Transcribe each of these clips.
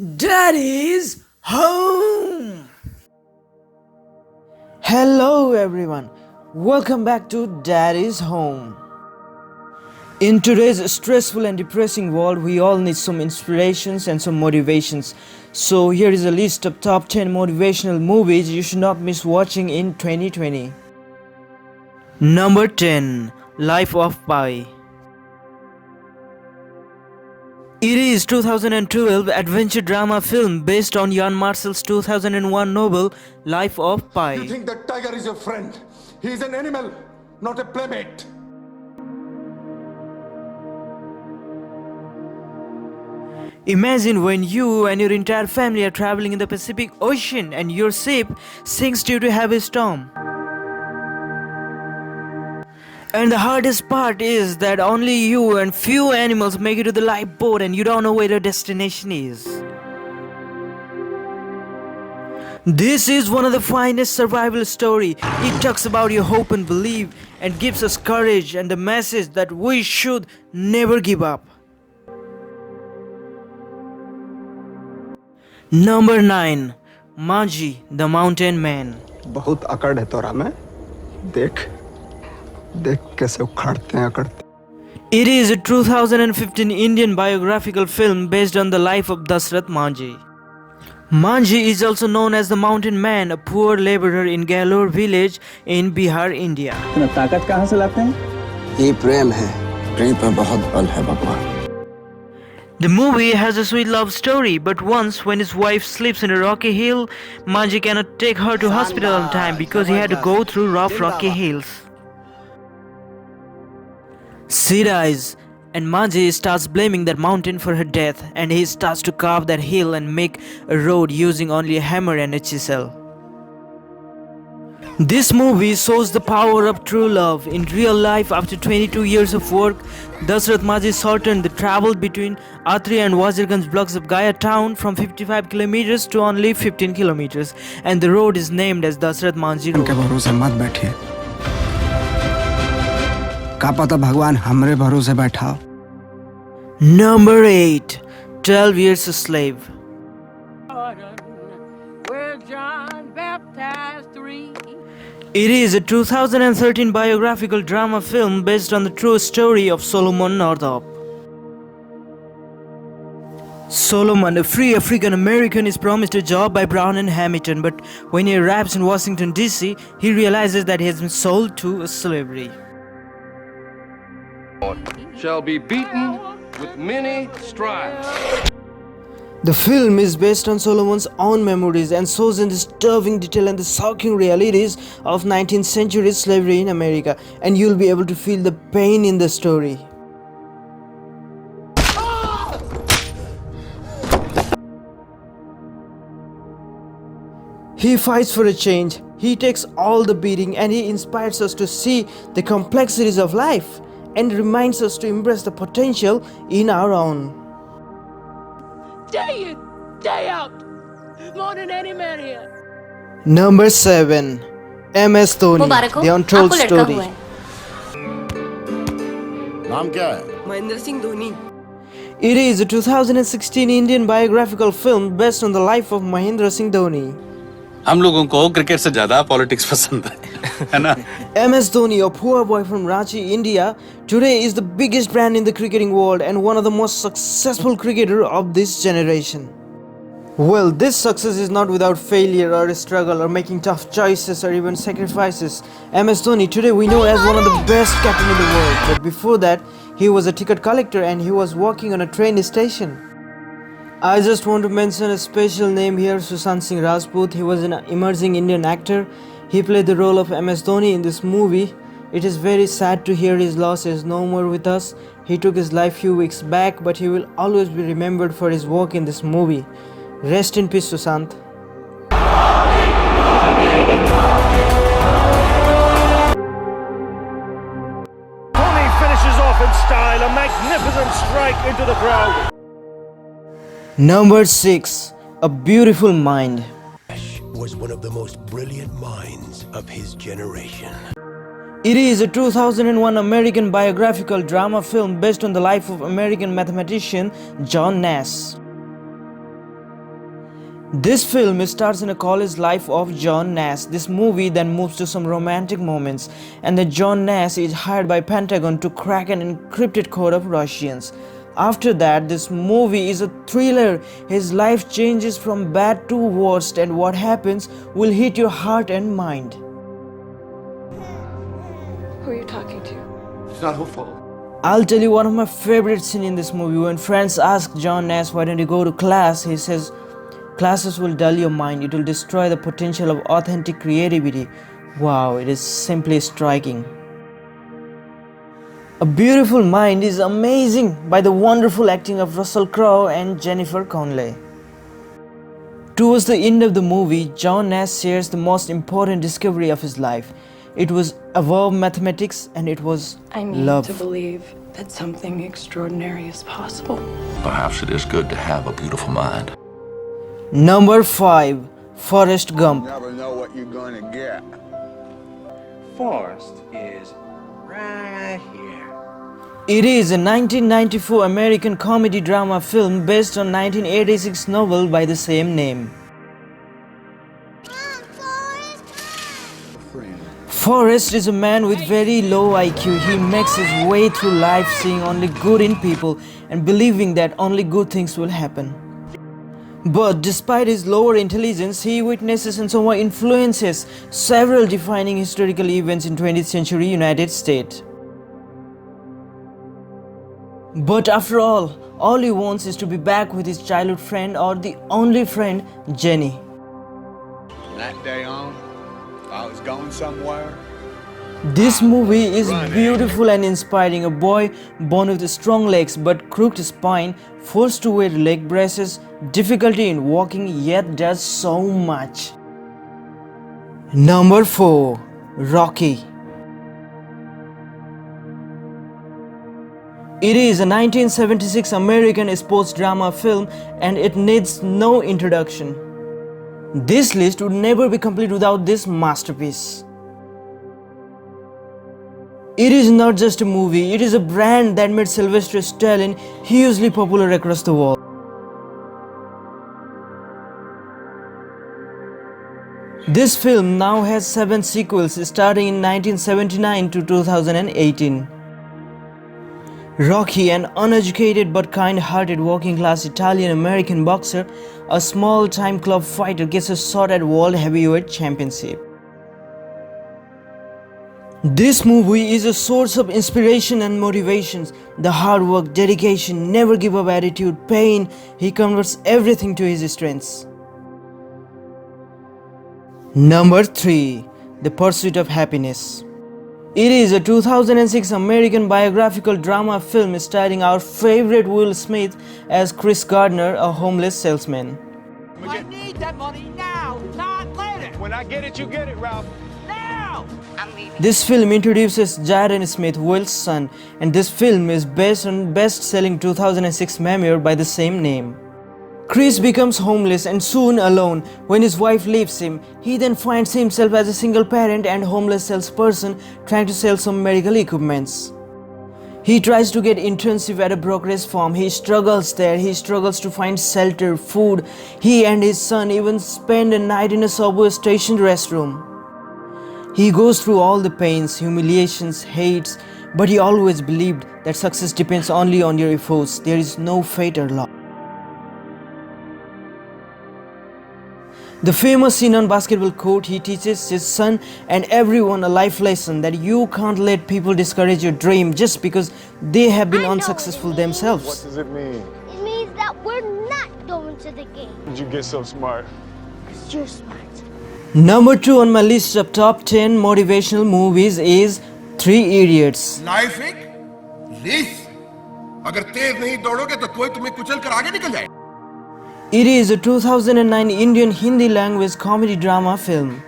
Daddy's home! Hello everyone, welcome back to Daddy's home. In today's stressful and depressing world, we all need some inspirations and some motivations. So here is a list of top 10 motivational movies you should not miss watching in 2020. Number 10. Life of Pi. It is 2012 adventure drama film based on Jan Marcel's 2001 novel Life of Pi. You think that tiger is your friend? He is an animal, not a playmate. Imagine when you and your entire family are traveling in the Pacific Ocean and your ship sinks due to heavy storm. And the hardest part is that only you and few animals make it to the lifeboat and you don't know where your destination is. This is one of the finest survival story. It talks about your hope and belief and gives us courage and the message that we should never give up. Number 9. Manji, the Mountain Man. बहुत अकड़ है तोरा में देख कैसे उखाड़ते हैं अकड़ते. It is a 2015 Indian biographical film based on the life of Dashrath Manji. Manji is also known as the Mountain Man, a poor laborer in Galore village in Bihar, India. ताकत कहाँ से लाते हैं? ये प्रेम है, प्रेम पर बहुत बल है भगवान. The movie has a sweet love story, but once when his wife sleeps in a rocky hill, Manji cannot take her to hospital on time because he had to go through rough rocky hills. She dies, and Manji starts blaming that mountain for her death, and he starts to carve that hill and make a road using only a hammer and a chisel. This movie shows the power of true love. In real life, after 22 years of work, Dashrath Manji shortened the travel between Atri and Wazirganj blocks of Gaya town from 55 kilometers to only 15 kilometers, and the road is named as Dashrath Manji Road. उनके भरोसे मत बैठिए. का पता भगवान हमरे भरोसे बैठा. Number 8. 12 Years a Slave. It is a 2013 biographical drama film based on the true story of Solomon Northup. Solomon, a free African American, is promised a job by Brown and Hamilton, but when he arrives in Washington DC, he realizes that he has been sold to slavery. Shall be beaten with many stripes. The film is based on Solomon's own memories and shows in disturbing detail and the shocking realities of 19th century slavery in America, and you'll be able to feel the pain in the story. He fights for a change, he takes all the beating, and he inspires us to see the complexities of life and reminds us to embrace the potential in our own. Day in, day out, more than any man here. Number 7. MS Dhoni, the Untold story. नाम क्या है? Mahendra Singh Dhoni. It is a 2016 Indian biographical film based on the life of Mahendra Singh Dhoni. हम लोगों को cricket से ज्यादा politics पसंद है ना? MS Dhoni, a poor boy from Ranchi, India, today is the biggest brand in the cricketing world and one of the most successful cricketer of this generation. Well, this success is not without failure or struggle or making tough choices or even sacrifices. MS Dhoni today we know as one of the best captain in the world, but before that, he was a ticket collector and he was working on a train station. I just want to mention a special name here, Sushant Singh Rajpoot. He was an emerging Indian actor. He played the role of MS Dhoni in this movie. It is very sad to hear his loss is no more with us. He took his life few weeks back, but he will always be remembered for his work in this movie. Rest in peace, Sushant. Dhoni finishes off in style, a magnificent strike into the crowd. Number 6. A Beautiful Mind. Was one of the most brilliant minds of his generation. It is a 2001 American biographical drama film based on the life of American mathematician John Nash. This film starts in a college life of John Nash. This movie then moves to some romantic moments, and then John Nash is hired by Pentagon to crack an encrypted code of Russians. After that, this movie is a thriller. His life changes from bad to worst, and what happens will hit your heart and mind. Who are you talking to? It's not her fault. I'll tell you one of my favorite scenes in this movie. When friends ask John Nash, why don't you go to class? He says, classes will dull your mind. It will destroy the potential of authentic creativity. Wow, it is simply striking. A Beautiful Mind is amazing by the wonderful acting of Russell Crowe and Jennifer Connelly. Towards the end of the movie, John Nash shares the most important discovery of his life. It was above mathematics, and it was I need love. to believe that something extraordinary is possible. Perhaps it is good to have a beautiful mind. Number 5. Forrest Gump. Never know what you're gonna get. Forrest is right here. It is a 1994 American comedy drama film based on 1986 novel by the same name. Forrest is a man with very low IQ. He makes his way through life seeing only good in people and believing that only good things will happen. But despite his lower intelligence, he witnesses and somewhat influences several defining historical events in 20th century United States. But after all he wants is to be back with his childhood friend, or the only friend, Jenny. From that day on, if I was going somewhere, This movie is beautiful and inspiring. A boy born with strong legs but crooked spine, forced to wear leg braces, difficulty in walking, yet does so much. Number 4. Rocky. It is a 1976 American sports drama film, and it needs no introduction. This list would never be complete without this masterpiece. It is not just a movie, it is a brand that made Sylvester Stallone hugely popular across the world. This film now has 7 sequels starting in 1979 to 2018. Rocky, an uneducated but kind-hearted working-class Italian-American boxer, a small-time club fighter, gets a shot at World Heavyweight Championship. This movie is a source of inspiration and motivations. The hard work, dedication, never give up attitude, pain, he converts everything to his strengths. Number 3. The Pursuit of Happiness. It is a 2006 American biographical drama film starring our favorite Will Smith as Chris Gardner, a homeless salesman. I need that money now, not later. When I get it, you get it, Ralph. Now! I'm leaving. This film introduces Jaden Smith, Will's son, and this film is based on best-selling 2006 memoir by the same name. Chris becomes homeless and soon alone. When his wife leaves him, he then finds himself as a single parent and homeless salesperson trying to sell some medical equipments. He tries to get internship at a brokerage firm. He struggles there. He struggles to find shelter, food. He and his son even spend a night in a subway station restroom. He goes through all the pains, humiliations, hates, but he always believed that success depends only on your efforts. There is no fate or luck. The famous scene on basketball court, he teaches his son and everyone a life lesson that you can't let people discourage your dream just because they have been unsuccessful themselves. What does it mean? It means that we're not going to the game. Did you get so smart? Because you're smart. Number 2 on my list of top 10 motivational movies is 3 Idiots. Life एक race, अगर तेज नहीं दौड़ोगे तो कोई तुम्हें कुचल कर आगे निकल जाए. It is a 2009 Indian Hindi language comedy drama film.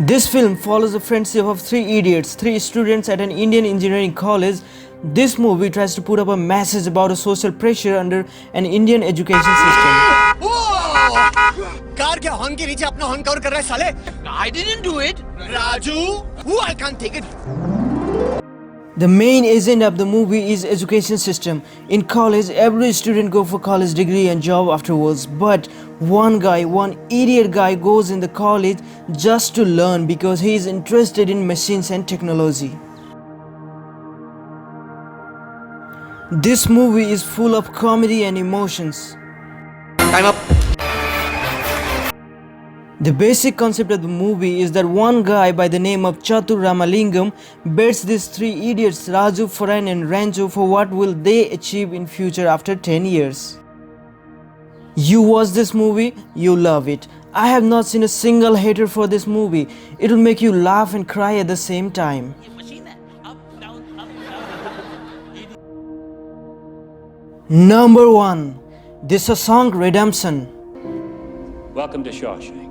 This film follows the friendship of 3 idiots, 3 students at an Indian engineering college. This movie tries to put up a message about a social pressure under an Indian education system. Car के horn के नीचे अपना horn cover कर रहा है साले. I didn't do it. Raju, who I can't take it. The main agenda of the movie is education system. In college, every student go for college degree and job afterwards. But one idiot guy goes in the college just to learn because he is interested in machines and technology. This movie is full of comedy and emotions. Time up. The basic concept of the movie is that one guy by the name of Chatur Ramalingam bets these three idiots Raju, Farhan and Ranju for what will they achieve in future after 10 years. You watch this movie, you love it. I have not seen a single hater for this movie. It will make you laugh and cry at the same time. Number 1. The Sushant Redemption. Welcome to Shawshank.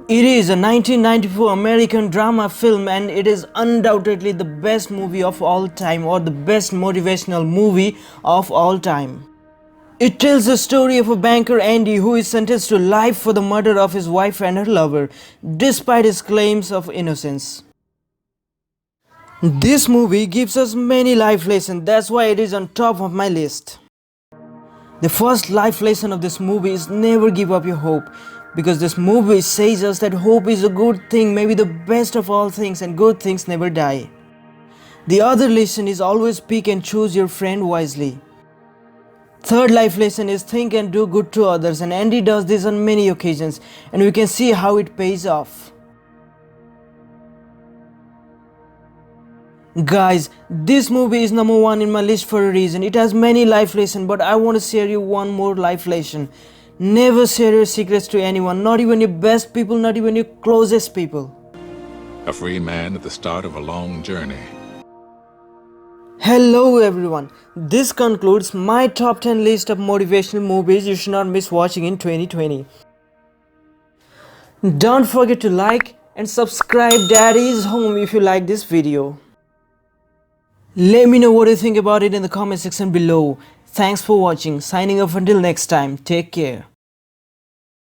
It is a 1994 American drama film and it is undoubtedly the best movie of all time or the best motivational movie of all time. It tells the story of a banker Andy who is sentenced to life for the murder of his wife and her lover despite his claims of innocence. This movie gives us many life lessons, that's why it is on top of my list. The first life lesson of this movie is never give up your hope. Because this movie says us that hope is a good thing, maybe the best of all things, and good things never die. The other lesson is always pick and choose your friend wisely. Third life lesson is think and do good to others, and Andy does this on many occasions and we can see how it pays off. Guys, this movie is number 1 in my list for a reason. It has many life lessons, but I want to share you one more life lesson. Never share your secrets to anyone, not even your best people, not even your closest people. A free man at the start of a long journey. Hello everyone, this concludes my top 10 list of motivational movies you should not miss watching in 2020. Don't forget to like and subscribe Daddy is Home if you like this video. Let me know what you think about it in the comment section below. Thanks for watching. Signing off until next time. Take care.